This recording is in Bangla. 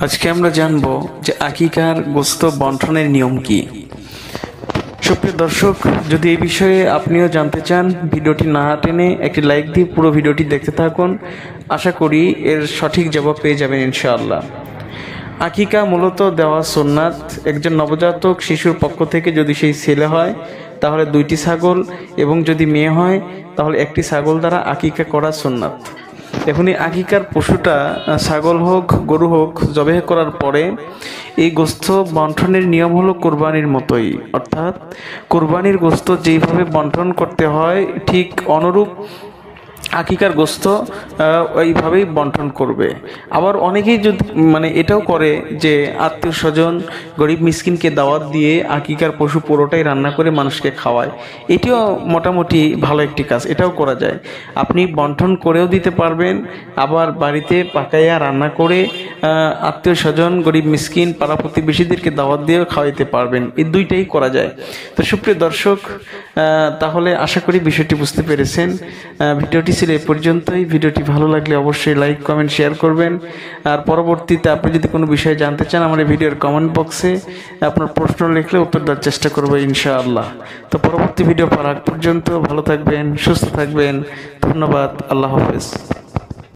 আজকে আমরা জানব যে আকিকার গোশত বন্টনের নিয়ম কি। সুপ্রিয় দর্শক, যদি এই বিষয়ে আপনিও জানতে চান, ভিডিওটি না টেনে একটি লাইক দিয়ে পুরো ভিডিওটি দেখতে থাকুন। আশা করি এর সঠিক জবাব পেয়ে যাবেন ইনশাআল্লাহ। আকিকা মূলত দেওয়া সুন্নাত। একজন নবজাতক শিশুর পক্ষ থেকে যদি সেই ছেলে হয় তাহলে 2টি ছাগল, এবং যদি মেয়ে হয় তাহলে 1টি ছাগল দ্বারা আকিকা করা সুন্নাত। এখন এই আকিকার পশুটা ছাগল হোক গরু হোক জবেহ করার পরে এই গোশত বন্টনের নিয়ম হলো কোরবানির মতোই, অর্থাৎ কোরবানির গোশত যেইভাবে বন্টন করতে হয় ঠিক অনুরূপ আকিকার গোশত এইভাবেই বন্টন করবে। আবার অনেকেই যদি এটাও করে যে আত্মীয় স্বজন গরিব মিসকিনকে দাওয়াত দিয়ে আকিকার পশু পুরোটাই রান্না করে মানুষকে খাওয়ায়। এটিও মোটামুটি ভালো একটি কাজ, এটাও করা যায়। আপনি বন্টন করেও দিতে পারবেন, আবার বাড়িতে পাকাইয়া রান্না করে আত্মীয় স্বজন গরিব মিসকিন পাড়া প্রতিবেশীদেরকে দাওয়াত দিয়েও খাওয়াইতে পারবেন। এই দুইটাই করা যায়। তো সুপ্রিয় দর্শক, তাহলে আশা করি বিষয়টি বুঝতে পেরেছেন। ভিডিওটি ছিল এ পর্যন্তই। ভিডিওটি ভালো লাগলে অবশ্যই লাইক কমেন্ট শেয়ার করবেন। আর পরবর্তীতে আপনি যদি কোনো বিষয়ে জানতে চান আমার এই ভিডিওর কমেন্ট বক্সে আপনার প্রশ্ন লিখলে উত্তর দেওয়ার চেষ্টা করবো ইনশাআল্লাহ। তো পরবর্তী ভিডিও পাওয়ার আগ পর্যন্ত ভালো থাকবেন, সুস্থ থাকবেন। ধন্যবাদ। আল্লাহ হাফেজ।